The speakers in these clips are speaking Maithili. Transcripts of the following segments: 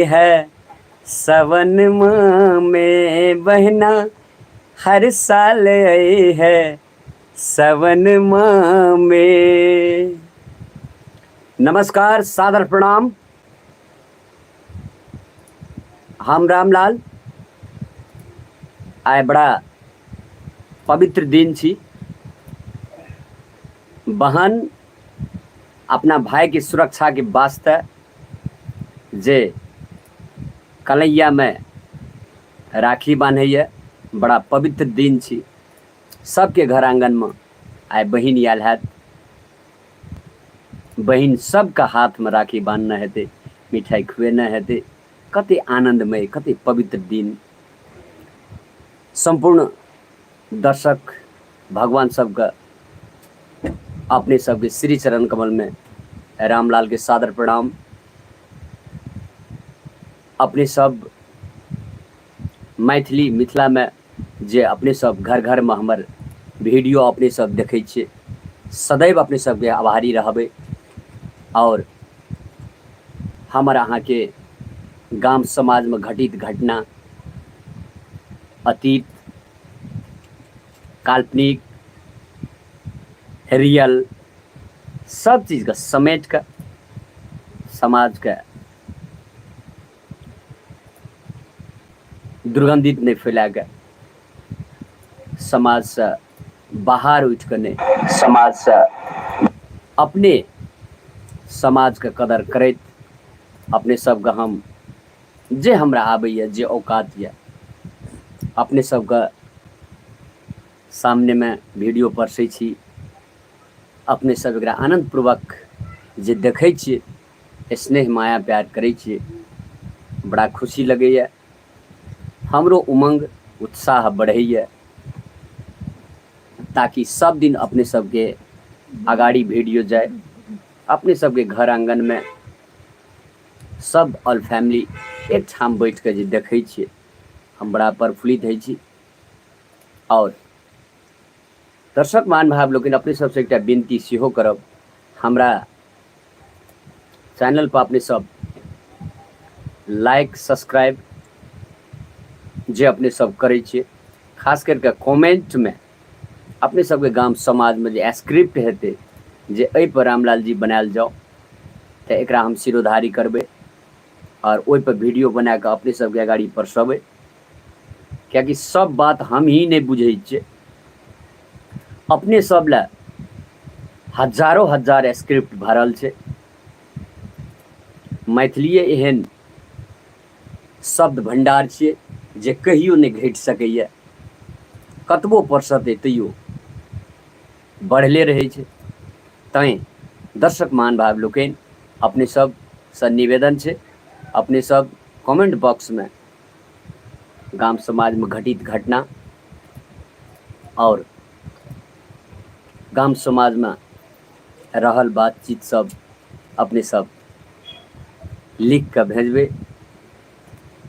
है सवन माह में बहना हर साल आई है सवन माह में। नमस्कार, सादर प्रणाम। हम रामलाल आय बड़ा पवित्र दिन छी। बहन अपना भाई की सुरक्षा के वास्ते जे कलैया में राखी बान्हैया, बड़ा पवित्र दिन छी। सबके घर आंगन में आय बहिन आयल हैत। बहिन सबका हाथ में राखी बांधना हेतै, मिठाई खुएना हेतै। कते आनंदमय, कते पवित्र दिन। संपूर्ण दर्शक भगवान सबका अपने सबके श्री चरण कमल में रामलाल के सादर प्रणाम। अपने सब मैथिली मिथिला में जे अपने सब घर घर में हमर वीडियो अपने सब देखै छियै, सदैव अपने सबके आभारी रहबै। और हमर अहाँ के गाम समाज में घटित घटना, अतीत, काल्पनिक, रियल, सब चीज का समेट कर समाज के दुर्गंधित नहीं फैला के, समाज से बाहर उठ के नहीं, समाज से अपने समाज के कदर करैत अपने सब के हम जे हमरा आबैया, जे औकात या अपने सब के सामने में वीडियो परसै छी। अपने सब एकरा आनंद पूर्वक जे देखै छियै, स्नेह माया प्यार करै छियै, बड़ा खुशी लगैया। हमरो उमंग उत्साह बढ़ैया ताकि सब दिन अपने सबके अगाड़ी वीडियो जाए। अपने सबके घर आंगन में सब ऑल फैमिली एक ठाम बैठ के जे देखै छियै, हम बड़ा प्रफुल्लित होइ छी। और दर्शक मान भाव लोग अपने सबसे एक विनती सेहो करब, हमरा चैनल पर अपने सब लाइक सब्सक्राइब जे अपने सब करै छियै, खास करके कमेंट में अपने सबके गाम समाज में जे स्क्रिप्ट हेतै जे एहि पर रामलाल जी बनायल जाओ, तो एकरा हम सिरोधारी करबै और ओहि पर वीडियो बना के अपने सबके अगाड़ी परसबै। कियाकि सब बात हम ही नहीं बुझै छियै, अपने सब ला हजारों हजार स्क्रिप्ट भरल छै। मैथिलीए एहन शब्द भंडार छियै जे कहियो नहीं घटि सकैया, कतबो परसतै तैयो बढ़ले रहै छै। तैं दर्शक मान भाव लोकनि अपने सब से निवेदन छै, अपने सब कमेंट बॉक्स में गाम समाज में घटित घटना और गाम समाज में रहल बातचीत सब अपने सब लिख के भेजबै।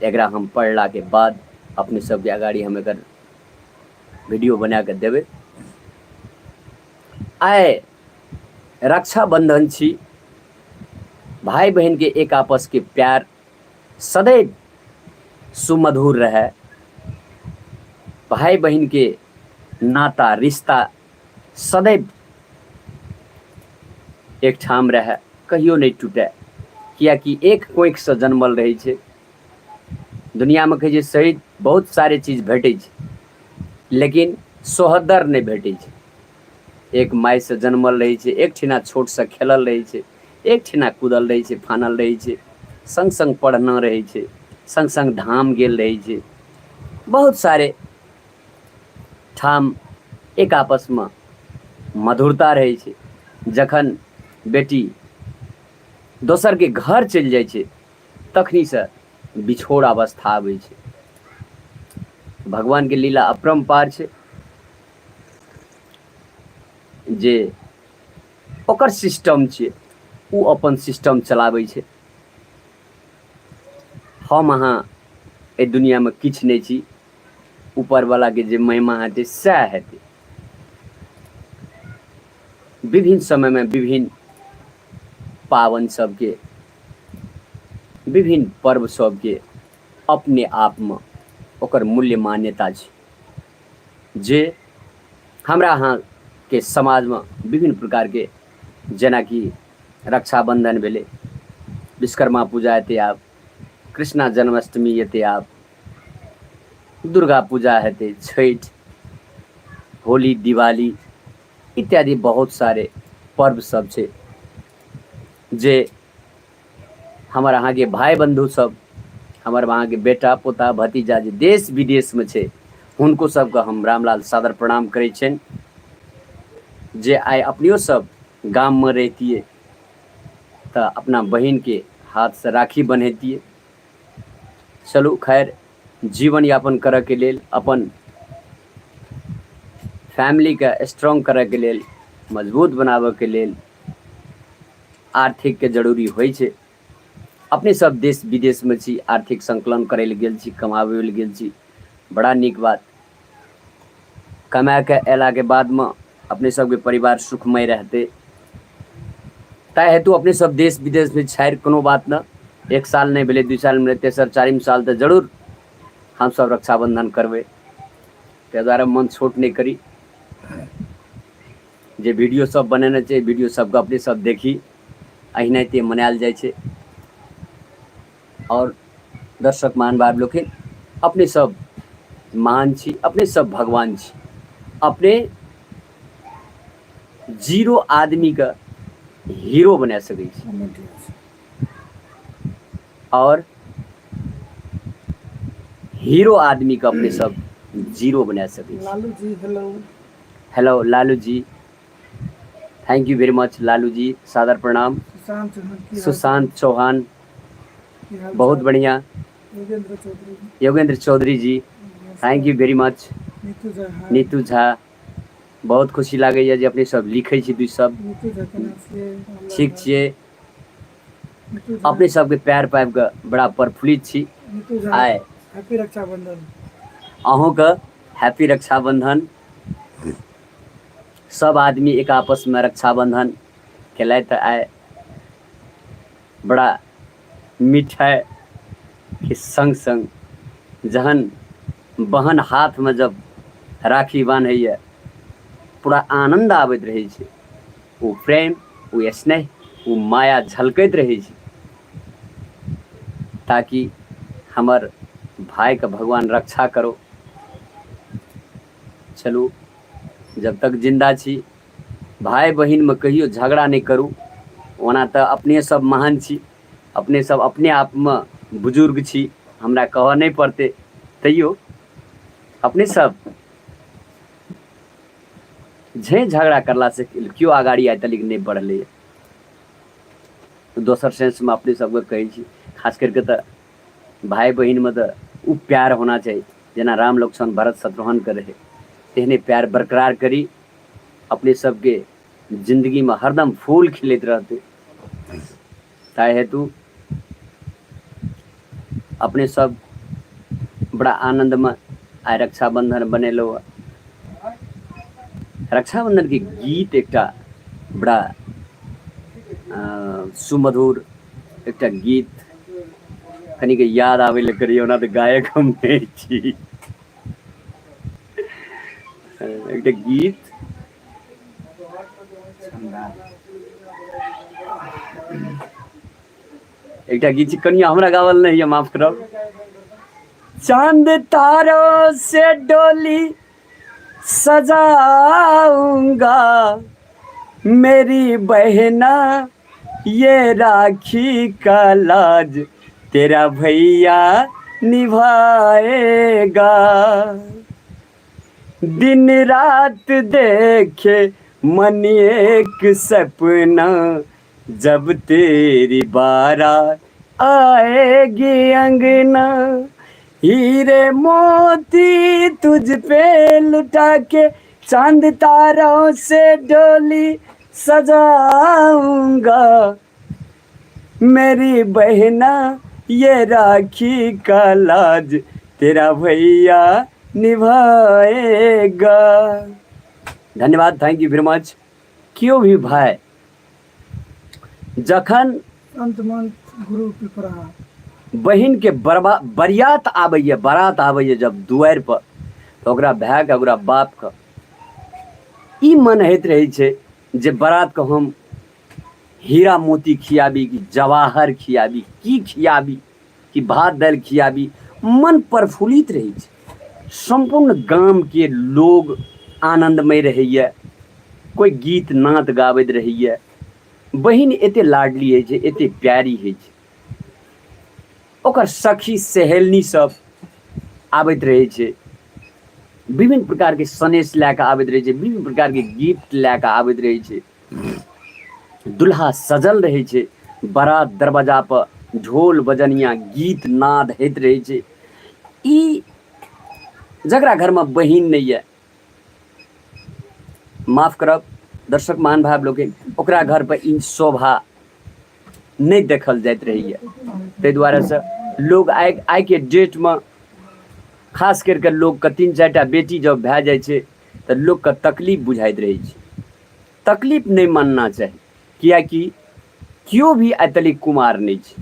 एकरा हम पढ़ला के बाद अपने सबके अगाड़ी हम एकर वीडियो बना के देबै। आय रक्षाबंधन छी। भाई बहन के एक आपस के प्यार सदैव सुमधुर रहे। भाई बहन के नाता रिश्ता सदैव एक ठाम रहे, कहियो नहीं टूटे। कियाकि एक कोख से जन्मल रहे छै। दुनिया में कहे सही बहुत सारे चीज भेटै छै, लेकिन सोहदर नहीं भेटै छै। एक माय से जन्मल रहे छै, एक ठिना छोट से खेलल रहे छै, एक ठिना कूदल रहे छै, फानल रहे छै, संग संग पढ़ना रहे छै, संग संग धाम गेल रहे छै। बहुत सारे ठाम एक आपस में मधुरता रहे छै। जखन बेटी दोसर के घर चलि जाइ छै, तखनी से बिछोड़ अवस्था आबै छै। भगवान के लीला अपरंपार छै जे ओकर सिस्टम छै, उ अपन सिस्टम चलाबै छै। हम अहाँ ए दुनिया में किछ नहीं छी, ऊपर वाला के जे महिमा हेतै सएह हेतै। विभिन्न समय में विभिन्न पावन सबके विभिन्न पर्व सब के अपने आप में ओकर मूल्य मान्यता छै जे हमरा अहाँ के समाज में विभिन्न प्रकार के जेना कि रक्षाबंधन भेले, विश्वकर्मा पूजा हेतै आब, कृष्णा जन्माष्टमी हेतै आब, दुर्गा पूजा हेतै, छठ, होली, दिवाली इत्यादि बहुत सारे पर्व सब छै जे हमर अहाँ के भाई बंधु सब, हमर अहाँ के बेटा पोता भतीजा जे देश विदेश में छै हुनको सबके हम रामलाल सादर प्रणाम करै छन जे आइ अपनियो सब गाम में रहतिए तो अपना बहन के हाथ से राखी बन्हतिए। चलू खैर, जीवन यापन करे के लेल, अपन फैमिली के स्ट्रॉन्ग करे के लेल, मजबूत बनावे के लेल आर्थिक के जरूरी होइ छै। अपने सब देश विदेश में छी, आर्थिक संकलन करे ले गेल छी, कमावे ले गेल छी, बड़ा नीक बात। कमा के एला के बाद में अपने सब के परिवार सुखमय रहते, ताहि हेतु अपने सब देश विदेश में छाड़ कोनो बात न, 1 साल नहीं भेले, 2 साल में, तेसर चारिम साल तो जरूर हम सब रक्षाबंधन करबे। ताहि दुआरे मन छोट नहीं करी, जे वीडियो सब बनेने छै वीडियो सबके अपने सब देखी, अहिनाते मनायल जाइ छै। और दर्शक महानुभाव लोग अपने सब महान छी, अपने सब भगवान छी, अपने जीरो आदमी का हीरो बना सकै छी और हीरो आदमी का अपने सब जीरो बना सकै छी। Lalu ji hello. Hello Lalu ji, thank U वेरी मच लालू जी, सादर प्रणाम। सुशांत चौहान बहुत बढ़िया। योगेंद्र चौधरी जी थैंक यू वेरी मच। नीतू झा बहुत खुशी लागे जे अपने सब लिखे छी दू सब ठीक छिए, अपने सब के पैर पाइब के बड़ा प्रफुल्लित छी। आय हैप्पी रक्षाबंधन, अहों के हैप्पी रक्षाबंधन। सब आदमी एक आपस में रक्षाबंधन खेलाय तो आय बड़ा मिठाई के संग संग जहन बहन हाथ में जब राखी बांधे पूरा आनंद आबैत रहे छै, वो प्रेम, वो स्नेह, वो माया झलकैत रहे छै, ताकि हमर भाई का भगवान रक्षा करो। चलू जब तक जिंदा छी भाई बहिन में कहियो झगड़ा नहीं करू, ओना तो अपने सब महान छी, अपने सब अपने आप में बुजुर्ग छी, हमरा कह नहीं पड़ते, तैयो अपने सब झे झगड़ा करला से क्यों आगाड़ी आइ तलिक नहीं बढ़ले। दोसर सेंस में अपने सबके कहे छी, खास करके तो भाई बहिन में तो उ प्यार होना चाहिए जना राम लक्ष्मण भरत शत्रुघ्न के रहे, तेहने प्यार बरकरार करी, अपने सबके जिंदगी में हरदम फूल खिलत रहते। ताहि हेतु अपने सब बड़ा आनंद में आइ रक्षाबंधन बनेलो। रक्षाबंधन के गीत एकटा बड़ा सुमधुर एकटा गीत कनी के याद आवे ले करियो ना, तो गायक हम नहीं छी। एकटा गीत एकटा गीत कनिया हमरा गावल नहीं है, माफ करब। चांद तारों से डोली सजाऊंगा मेरी बहना, ये राखी का लाज तेरा भैया निभाएगा। दिन रात देखे मन एक सपना, जब तेरी बारात आएगी अंगना, हीरे मोती तुझ पे लुटा के चांद तारों से डोली सजाऊंगा मेरी बहना, ये राखी का लाज तेरा भैया निभाएगा। धन्यवाद, थैंक यू वेरी मच। क्यों भी भाई जखन अंतमंत गुरु पिपरा बहिन के बारात आबैया जब दुआर पर, तो ओकरा भाई के ओकरा बाप के ई मन होइत रहे छै जे बारात के हम हीरा मोती खियाबी कि जवाहर खियाबी, की खियाबी कि भात दालि खियाबी। मन प्रफुल्लित रहे छै, संपूर्ण गाम के लोग आनंदमय रहैया, कोई गीत नाद गाबैत रहैया। बहिन एते लाडली है छै, एते प्यारी है छै। ओकर सखी सहेलनी सब आबैत रहे छै, विभिन्न प्रकार के सनेश लैके आबैत रहे छै, विभिन्न प्रकार के गिफ्ट लैके आबैत रहे छै। दुल्हा सजल रहे छै, बारात दरवाजा पर ढोल बजनिया गीत नाद होइत रहे छै। ई जकरा घर में बहिन नहीं है, माफ करब दर्शक मान भाव लोग, ओकरा घर पर ई शोभा नहीं देखल जाइत रही है। ताहि दुआरे से लोग आइ के डेट में खास करके लोग के 3-4 टा बेटी जब भै जाए छै तो लोग के तकलीफ बुझाइत रहे छै। तकलीफ नहीं मानना चाहिए, कियाकि क्यों भी अतलिक कुमार नहीं छै,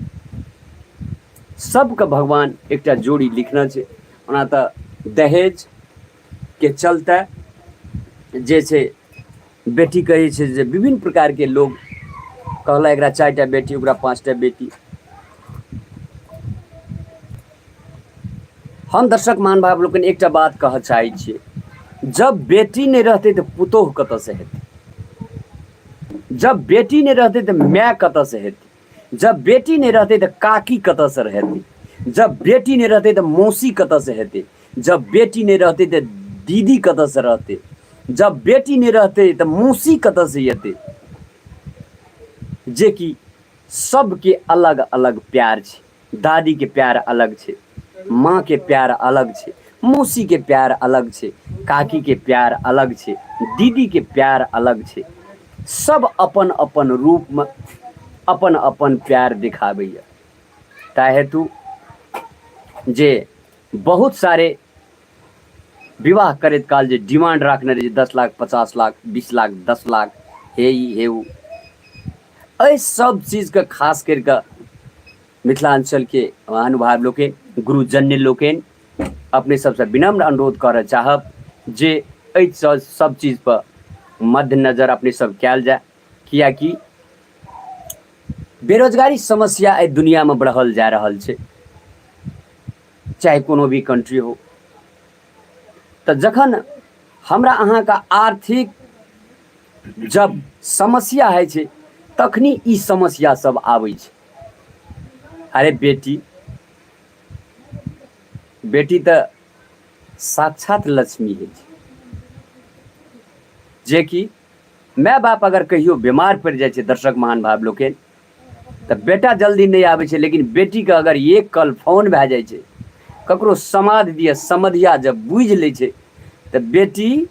सबके भगवान एकटा जोड़ी लिखना छै। ओना तो दहेज के चलते जे छै बेटी कहे छै जे विभिन्न प्रकार के लोग कहला एकरा 4 टा बेटी, ओकरा 5 टा बेटी। हम दर्शक मान भाव लोग एक बात कह चाहे छे, जब बेटी नहीं रहते तो पुतोह कत से हेतै, जब बेटी नहीं रहते तो माय कत से हेतै, जब बेटी नहीं रहते तो काकी कत से रहती, जब बेटी नहीं रहते तो मौसी कत से हेतै, जब बेटी नहीं रहते तो दीदी कत से रहते, जब बेटी नहीं रहते तो मौसी कत से हेतै। जे कि सबके अलग अलग प्यार छे। दादी के प्यार अलग छे, माँ के प्यार अलग छे, मौसी के प्यार अलग छे, काकी के प्यार अलग छे, दीदी के प्यार अलग छे। सब अपन अपन रूप में अपन अपन प्यार दिखाबैया। ताहि हेतु जे बहुत सारे विवाह करैत काल जे डिमांड राखने रहे 10 लाख 50 लाख 20 लाख 10 लाख हे ई हे उ, एहि सब चीज के खास करके मिथिलांचल के महानुभाव लोग, गुरुजन्य लोग अपने सबसे विनम्र अनुरोध कर चाहब जे एहि सब चीज पर मद्देनजर अपने सब कैल जाए, कियाकि बेरोजगारी समस्या एहि दुनिया में बढ़ल जा रहल छै, चाहे कोनो भी कंट्री हो। तो जखन हमरा अहाँ का आर्थिक जब समस्या है छै, तखनी ई समस्या सब आबै छै। अरे बेटी तो साक्षात लक्ष्मी है, जे कि माय बाप अगर कहियो बीमार पड़ जाए छै दर्शक महान भाव लोग, तो बेटा जल्दी नहीं आवे छै, लेकिन बेटी के अगर एक कल फोन भै जाए छै, ककरो समाद दिए समधिया जब बुझ ले छै, तो बेटी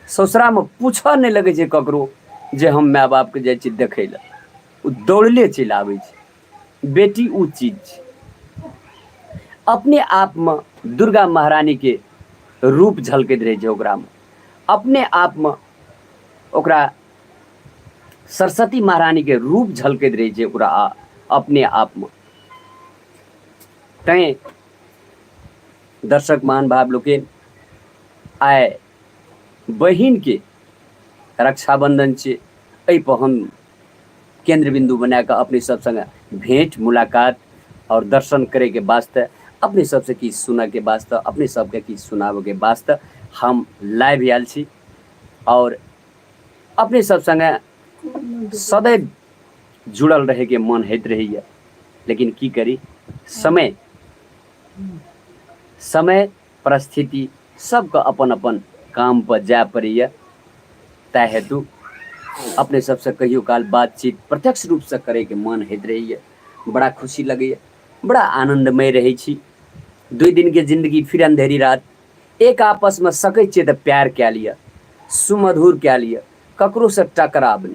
ससुरा में पूछा नहीं लगे छै ककरो जे हम माय बाप के जाए छी देखे ला, उ दौड़ले चलि आवे छै। बेटी उ चीज छै, अपने आप में दुर्गा महारानी के रूप झलकैत रहे छै ओकरा में, अपने आप में ओकरा सरस्वती महारानी के रूप झलकैत रहे छै ओकरा अपने आप में। तैं दर्शक मान भाव लोग आए बहिन के रक्षाबंधन छै, एहि पर हम केंद्र बिंदु बना के अपने सब संग भेंट मुलाकात और दर्शन करे के वास्ते, अपने सबसे किछु सुनऽ के वास्ते, अपने सबके किछु सुनाबे के वास्ते हम लाइव आयल छी। और अपने सब संगे सदैव जुड़ल रहे के मन होइत रहैया, लेकिन की करी, समय परिस्थिति सबके अपन अपन काम पर जाय पड़ैया। ताहि हेतु अपने सबसे कहियो काल बातचीत प्रत्यक्ष रूप से करे के मन होइत रहैया, बड़ा खुशी लगैया, बड़ा आनंदमय रहे छी। 2 दिन के जिंदगी फिर अंधेरी रात, एक आपस में सकै छियै तऽ प्यार कए लिया, सुमधुर कए लिया, ककरो से टकराव नहीं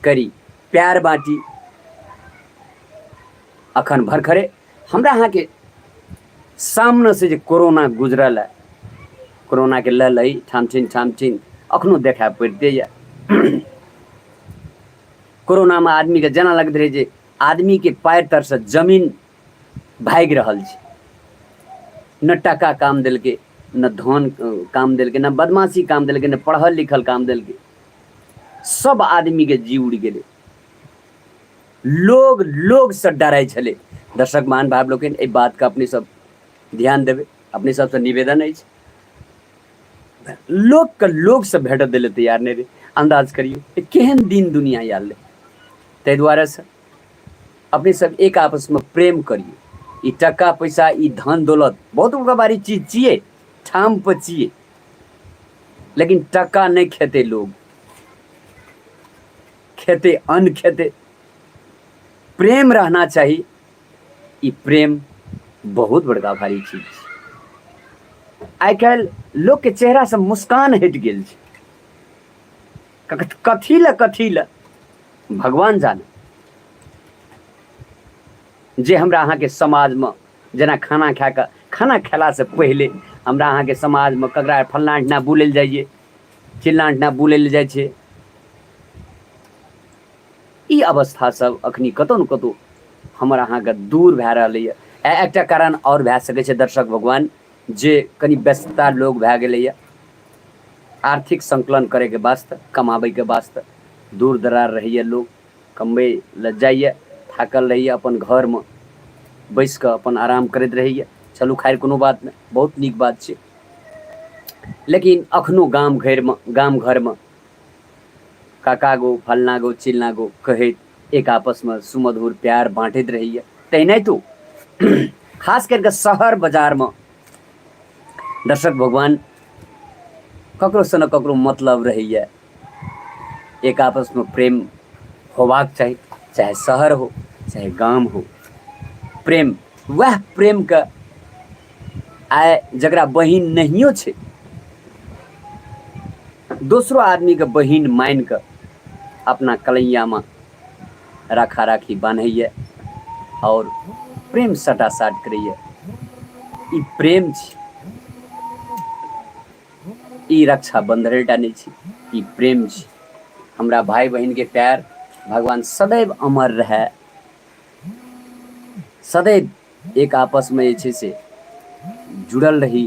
करी, प्यार बाँटी। अखन भरखरे हमरा अहाँ के सामने से जे कोरोना गुजरल है, कोरोना के ललई ठामठिन अखनो देखा पड़ते या। कोरोना में आदमी के जना लगते रहे जे आदमी के पैर तर से जमीन भागि रहल छै। न टका काम देलकै, न धन काम देलकै, न बदमाशी काम देलकै, न पढ़ल लिखल काम देलकै। सब आदमी के जी उड़ि गेलै। लोग से डरै छलै। दर्शक मान भाव लोकनि, एहि बात का अपने सब ध्यान देबै। अपने सबसे निवेदन अछि, लोग से भेटत देले तैयार नहीं रहे। अंदाज करियो केहन दिन दुनिया आयल। ताहि दुआरे से अपने सब एक आपस में प्रेम करिए। ई टका पैसा, ई धन दौलत बहुत बड़ी चीज छिए, ठाम पर छिए, लेकिन टका नहीं खेते लोग, खेते अन्न खेते। प्रेम रहना चाहिए। ई प्रेम बहुत बड़का भारी चीज छै। आइ काल्हि लोग के चेहरा से मुस्कान हटि गेल छै। कथी ले भगवान जाने। जे हमरा अहाँ के समाज में जेना खाना खेला से पहले हमरा अहाँ के समाज में ककरा फलना ठिना बुलै जाइए, चिल्लां ठिना बुलै जाइ छै। ई अवस्था सब अखनी कतौ न कतौ हमर अहाँ के दूर भए रहलैए। एकटा कारण और भए सकै छै दर्शक भगवान, जे कनी व्यस्तता लोग भए गेलैए। आर्थिक संकलन करे के वास्ते, कमाबै के वास्ते दूर दरार रहैए लोग, कमबै लए जाइए, थाकल रहैए, अपन घर में बैस कऽ अपन आराम करैत रहैए। चलू खैर कोनो बात नहीं, बहुत नीक बात छै। लेकिन अखनो गाम घर में काका गो, फलना गो, चिलना गो कहैत एक आपस में सुमधुर प्यार बांटैत रहैए। तहिनाहितो खास करके शहर बाजार में दर्शक भगवान ककरो से न ककरो मतलब रहैए। एक आपस में प्रेम होबाक चाही, चाहे शहर हो चाहे गाम हो। प्रेम, वह प्रेम के आइ जकरा बहिन नहियो छै, दोसरो आदमी के बहिन मान के अपना कलैया में राखा राखी बान्हैए और प्रेम सटा साट करैए। ई प्रेम छै, ई रक्षा बंधन टा नहीं छै, ई प्रेम छै। हमरा भाई बहन के प्यार भगवान सदैव अमर रहे, सदैव एक आपस में जे छै से जुड़ल रही।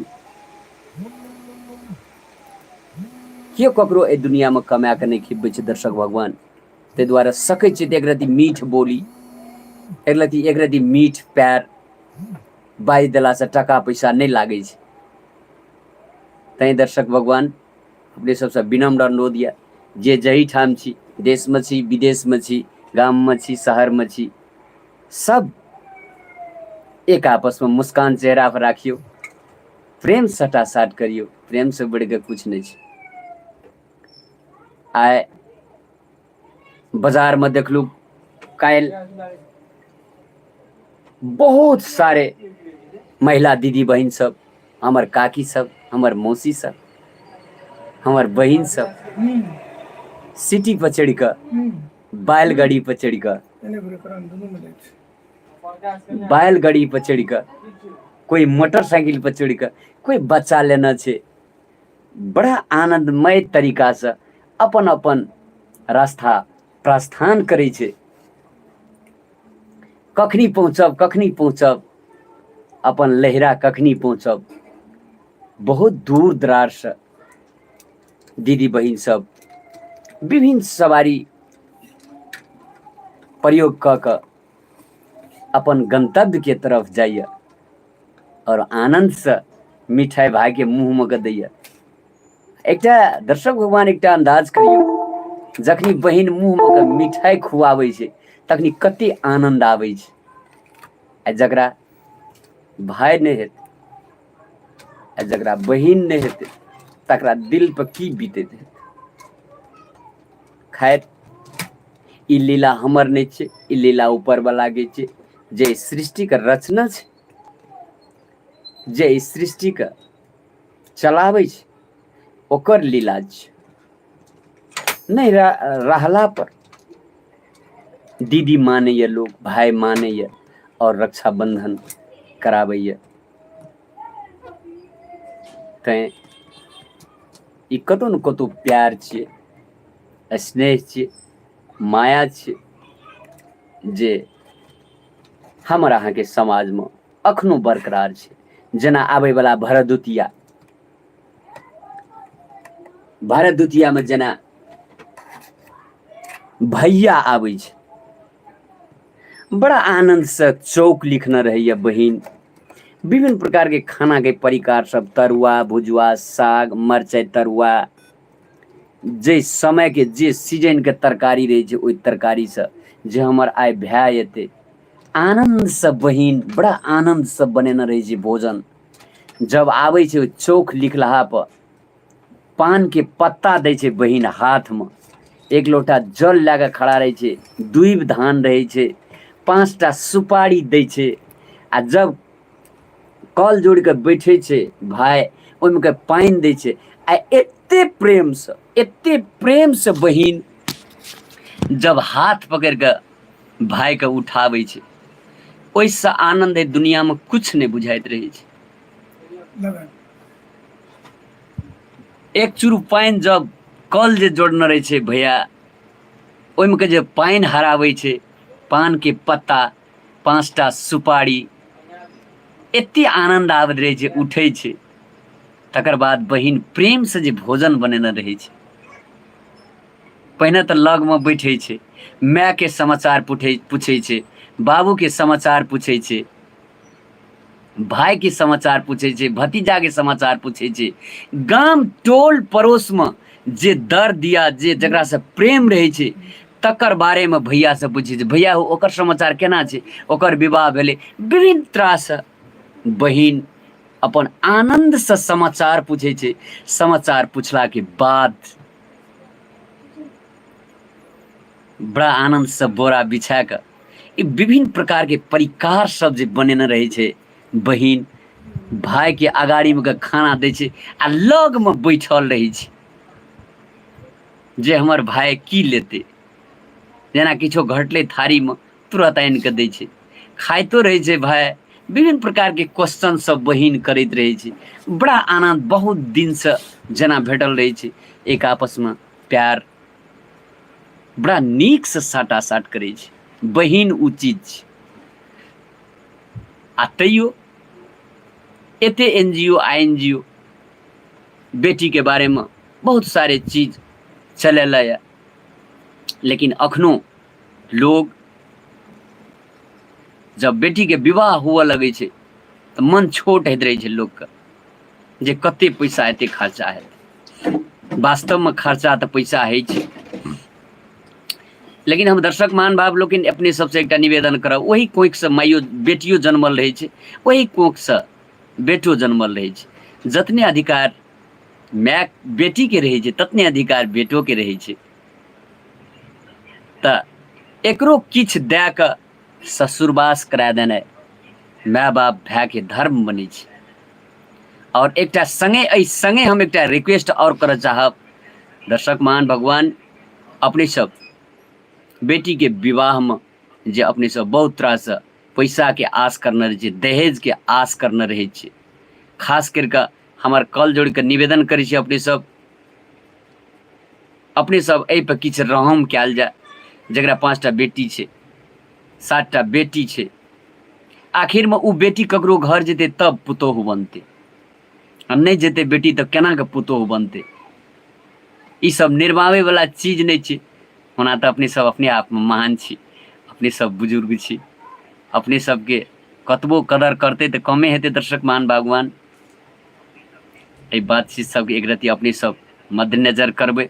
केओ ककरो एहि दुनिया में कमा के नहीं खिबे छै दर्शक भगवान। ताहि दुआरे सकै छै एक रति मीठ बोली, एक रति मीठ प्यार बाजि देला से टका पैसा नहीं लागे छै। तैं दर्शक भगवान अपने सबसे विनम्र अनुरोध ये, जे जही ठाम छी, देश में छी, विदेश में छी, गाम में छी, शहर में छी, सब एक आपस में मुस्कान चेहरा पर राखियो, प्रेम सटा साट करियो। प्रेम से बढ़ के कुछ नहीं छै। आइ बाजार में देखलू काल बहुत सारे महिला दीदी बहन सब, हमर काकी सब, हमर मौसी सब, हमर बहन सब सिटी पर चढ़ कर, बैलगाड़ी पर चढ़ कर, बैलगाड़ी पर चढ़ कर, कोई मोटरसाइकिल पर चढ़ कर, कोई बच्चा लेना छे, बड़ा आनंदमय तरीका से अपन अपन रास्ता प्रस्थान करे छे। कखनी पहुँचब, अपन लहरा कखनी पहुँचब। बहुत दूर दरार से दीदी बहन सब विभिन्न सवारी प्रयोग क अपन गंतव्य के तरफ जाइए और आनंद से मिठाई भाई के मुंह में के दैया। एकटा दर्शक भगवान एकटा अंदाज करियो, जखनी बहन मुंह में के मिठाई खुआबै छै तखनी कते आनंद आबै छै। आ जकरा भाई नहीं हेतै, आ जकरा बहिन नहीं हेतै, तकरा दिल पर की बीतैत हेतै। खैर ई लीला हमर नहीं छै, ई लीला ऊपर वाला के छै, जे सृष्टि के रचना छै, जे इस सृष्टि के चलाबै छै, ओकर लीला छै। नहीं रहला पर दीदी मानैए लोग, भाई मानैए और रक्षाबंधन कराबैए। तैं ई कतौ न कतौ प्यार छियै, स्नेह छियै, माया छियै, जे हमर अहाँ के समाज में अखनो बरकरार छै। जेना आबै वाला भरदुतिया में जेना भैया आबै छै, बड़ा आनंद से चौक लिखने रहैया बहिन, विभिन्न प्रकार के खाना के परिकार सब, तरुआ भुजुआ साग मरचाई तरुआ, जे समय के जे सीजन के तरकारी रहे छै ओई तरकारी से जे हमर आइ भाय एते आनंद से बहिन, बड़ा आनंद से बनेने रहे छै भोजन। जब आबै छै चौक लिखलाहा पर पान के पत्ता दै छै बहिन हाथ में, एक लोटा जल लए के खड़ा रहे छै, दूब धान रहे छै, 5टा सुपारी दै छै, आ जब कल जोड़ के बैठे छै भाई ओइमे के पाइन दै छै, आ एते प्रेम से बहिन जब हाथ पकड़ के भाई के उठाबै छै, ओइसे आनंद है दुनिया में कुछ नहीं बुझाइत रहे छै। एक चुरु पाइन जब कल जे जोड़ने रहे छै भैया, ओइमे के जे पाइन हराबै छै, पान के पत्ता 5टा सुपारी, एते आनंद आबैत रहे छै, उठै छै। तकर बाद बहिन प्रेम से जे भोजन बनेने रहे छै, पहिने तऽ लग में बैठे छै, माय के समाचार पूछे छै, बाबू के समाचार पूछे छै, भाई के समाचार पूछे छै, भतीजा के समाचार पूछे छै, गाम टोल पड़ोस में जे दर्द या जे जकरा से प्रेम रहे छै तकर बारे में भैया से पूछे छै, भैया ओकर समाचार केना छै, ओकर विवाह भेले, विभिन्न तरह से बहिन अपन आनंद से समाचार पूछे छै। समाचार पूछला के बाद बड़ा आनंद से बोरा बिछा के ई विभिन्न प्रकार के परिकार सब जे बनेने रहे छै बहिन, भाई के अगाड़ी में के खाना दै छै, आ लग में बैठल रहे छै जे हमर भाई की लेते, जेना किछो घटले थारी में तुरंत आनि के दै छै, खाइतो रहे छै भाई, विभिन्न प्रकार के क्वेश्चन सब बहिन करैत रहे छै। बड़ा आनंद, बहुत दिन से जेना भेटल रहे छै, एक आपस में प्यार बड़ा नीक से साटासाट करे छै बहिन, उ चीज छै। आ तैयो एते एनजीओ INGO बेटी के बारे में बहुत सारे चीज चलेला है, लेकिन अखनो लोग जब बेटी के विवाह हुआ लगे छै तो मन छोट होइत रहे छै लोग के, जे कते पैसा एते खर्चा है। वास्तव में खर्चा तो पैसा है छै, लेकिन हम दर्शक मान भाव लोग अपने सबसे एक निवेदन करब, वही कोख से माइयो बेटियो जन्मल रहे छै, वही कोख से बेटो जन्मल रहे छै। जतने अधिकार माय बेटी के रहे छै ततने अधिकार बेटो के रहे छै। त एकरो किछ दे के ससुरवास करा देने माय बाप भाई के धर्म बने छै। और एकटा संगे हम एकटा रिक्वेस्ट और कर चाहब, दर्शक मान भगवान अपने सब बेटी के विवाह में जे अपने सब बहुत तरह से पैसा के आस करने रहे छै, दहेज के आस करने रहे छै, खास करके हमार कल जोड़ के निवेदन करे छै अपने सब एहि पर किछ रहम कैल जाए। जकरा 5टा बेटी छै, 7टा बेटी छै, आखिर में उ बेटी ककरो घर जेते तब पुतोहु बनते, आ नहीं जेते बेटी तो केना के पुतोहु बनते। ई सब निर्मावे वाला चीज नहीं छै। होना तो अपने सब अपने आप में महान छी, अपने सब बुजुर्ग छी, अपने सबके कतबो कदर करते तो कमे हेते। दर्शक मान भगवान एहि बातचीत सबके एक रति अपने सब मद्देनजर करबे,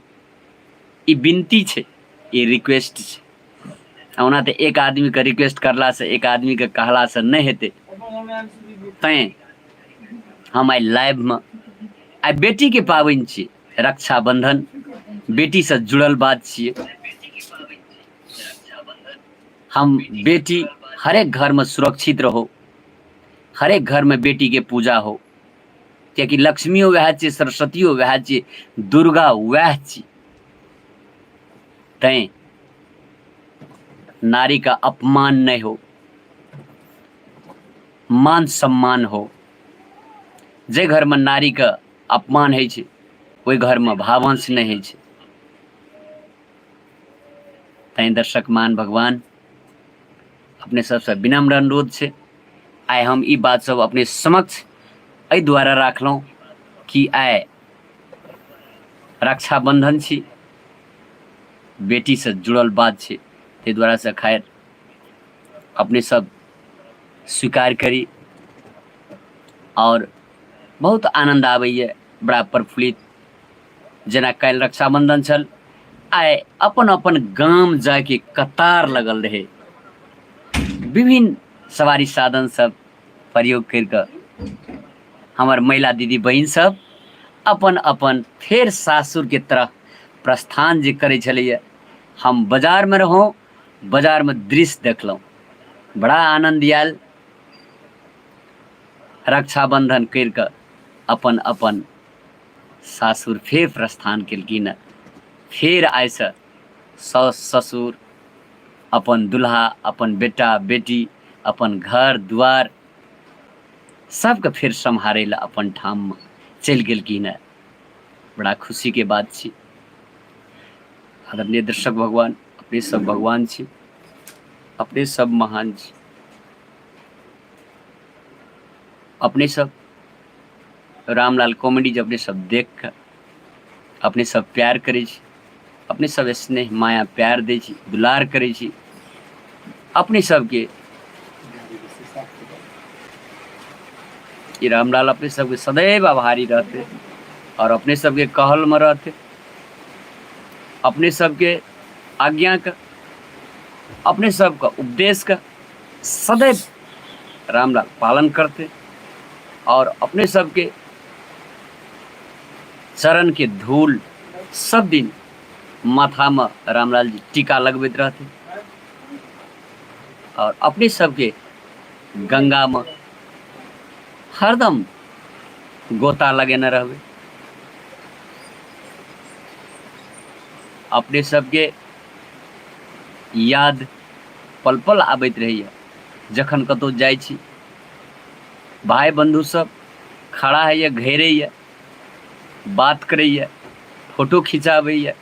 ई विनती छै, ई रिक्वेस्ट छै। ओना तो एक आदमी के रिक्वेस्ट करला से, एक आदमी के कहला से नहीं हेते। तैं हम आई लाइव में आई बेटी के पाबनि छी, रक्षाबंधन बेटी से जुड़ल बात छिए। हम बेटी हरेक घर में सुरक्षित रहो, हरेक घर में बेटी के पूजा हो, क्योंकि लक्ष्मियों वह छी, सरस्वतियों वह छी, दुर्गा वह छी। तैं नारी का अपमान नहीं हो, मान सम्मान हो। जे घर में नारी का अपमान है छै, ओहि घर में भावंश नहीं है छै। तैं दर्शक मान भगवान अपने सबसे विनम्र अनुरोध छै, आइ हम ई बात सब अपने समक्ष एहि द्वारा राखलहुँ कि आइ रक्षाबंधन छी, बेटी से जुड़ल बात छै, ताहि द्वारा से खैर अपने सब स्वीकार करी और बहुत आनंद आबैए, बड़ा प्रफुल्लित। जेना काल्हि रक्षाबंधन छल, आइ अपन अपन गाम जाके कतार लगल रहे, विभिन्न सवारी साधन सब प्रयोग करके हमर महिला दीदी बहिन सब अपन अपन फेर सासुर के तरफ प्रस्थान जे करे छलैया। हम बाजार में रहूँ, बाजार में दृश्य देखलहुँ, बड़ा आनंद आयल। रक्षाबंधन करके अपन अपन सासुर फेर प्रस्थान केलखिन। फेर आइसँ सास ससुर, अपन दुल्हा, अपन बेटा बेटी, अपन घर द्वार सबके फेर सम्हारै ला अपन ठाम में चलि गेलखिन। बड़ा खुशी के बात छी। आदरणीय दर्शक भगवान, अपने सब भगवान छी, अपने सब महान छी। अपने सब रामलाल कॉमेडी जब अपने सब देख कर अपने सब प्यार करे छी, अपने सब स्नेह माया प्यार दे छी, दुलार करे छी। अपने सबके रामलाल अपने सबके सदैव आभारी रहते और अपने सबके कहल में रहते, अपने सबके आज्ञा का, अपने सबका उपदेश का सदैव रामलाल पालन करते और अपने सबके चरण के धूल सब दिन माथा में रामलाल जी टीका लगबैत रहते और अपने सबके गंगा में हरदम गोता लगेने रहबे। अपने सबके याद पल पल आबैत रहैया। जखन कतौ जाइ छी, भाई बंधु सब खड़ा है, घेरैया, बात करैया, फोटो खिंचाबैया,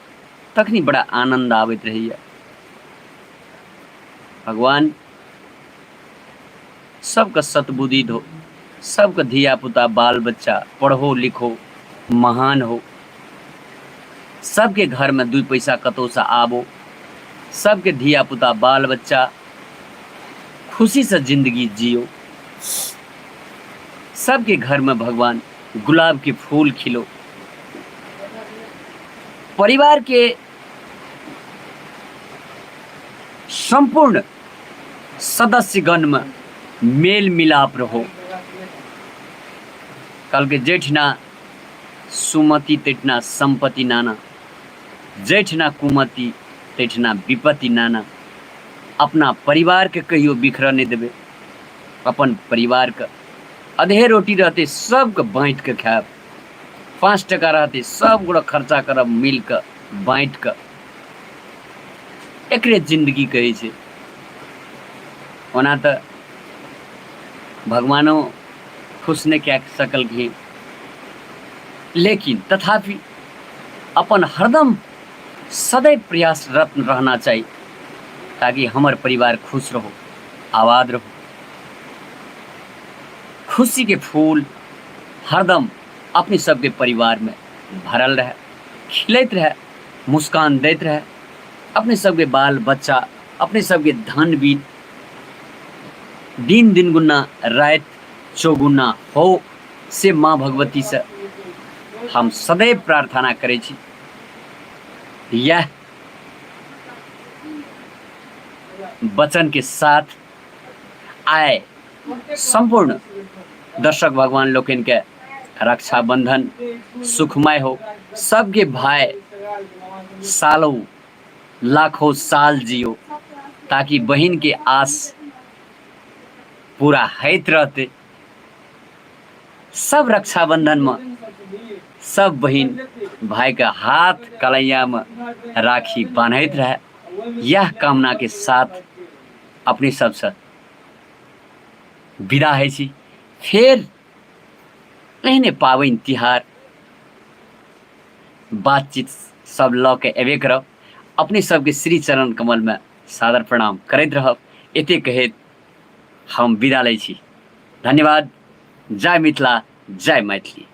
तखनी बड़ा आनंद आबैत रहैया। भगवान सबके सतबुद्धि दो, सबके धिया पुता बाल बच्चा पढ़ो लिखो, महान हो, सबके घर में 2 पैसा कतौ से आबो, सबके धिया पुता बाल बच्चा खुशी से जिंदगी जियो, सबके घर में भगवान गुलाब के फूल खिलो, परिवार के संपूर्ण सदस्यगण में मेल मिलाप रहो। कल के जेठना सुमति तेठना संपत्ति नाना, जेठना कुमति तेठना विपत्ति नाना। अपना परिवार के कहियो बिखर नहीं देवे। अपन परिवार के अधे रोटी रहते सबके बाँट के खायब, 5 टका रहते सब गोड़ा खर्चा करब मिल के बाँट के, एकरे जिंदगी कहे छे। ओना तो भगवानो खुश नहीं कह सकलखिन, लेकिन तथापि अपन हरदम सदैव प्रयासरत रहना चाहिए ताकि हमार परिवार खुश रहो, आबाद रहो। खुशी के फूल हरदम अपने सबके परिवार में भरल रहे, खिलैत रहे, मुस्कान दैत रहे। अपने सबके बाल बच्चा, अपने सबके धन बीत दिन दिन गुना रात चौगुना हो, से माँ भगवती से हम सदैव प्रार्थना करे छी। यह वचन के साथ आए संपूर्ण दर्शक भगवान लोकन के रक्षाबंधन सुखमय हो, सबके भाई सालों लाखों साल जियो, ताकि बहन के आस पूरा हैत रहते। सब रक्षाबंधन में सब बहन भाई का हाथ कलैया में राखी बांधत रहे, यह कामना के साथ अपने सबसे विदा है छी। फिर एहने पावन तिहार बातचीत सब ल के एबे करब। अपने सबके श्री चरण कमल में सादर प्रणाम करैत रहब। एते कहैत हम विदा लै छी। धन्यवाद। जय मिथिला, जय मैथिली।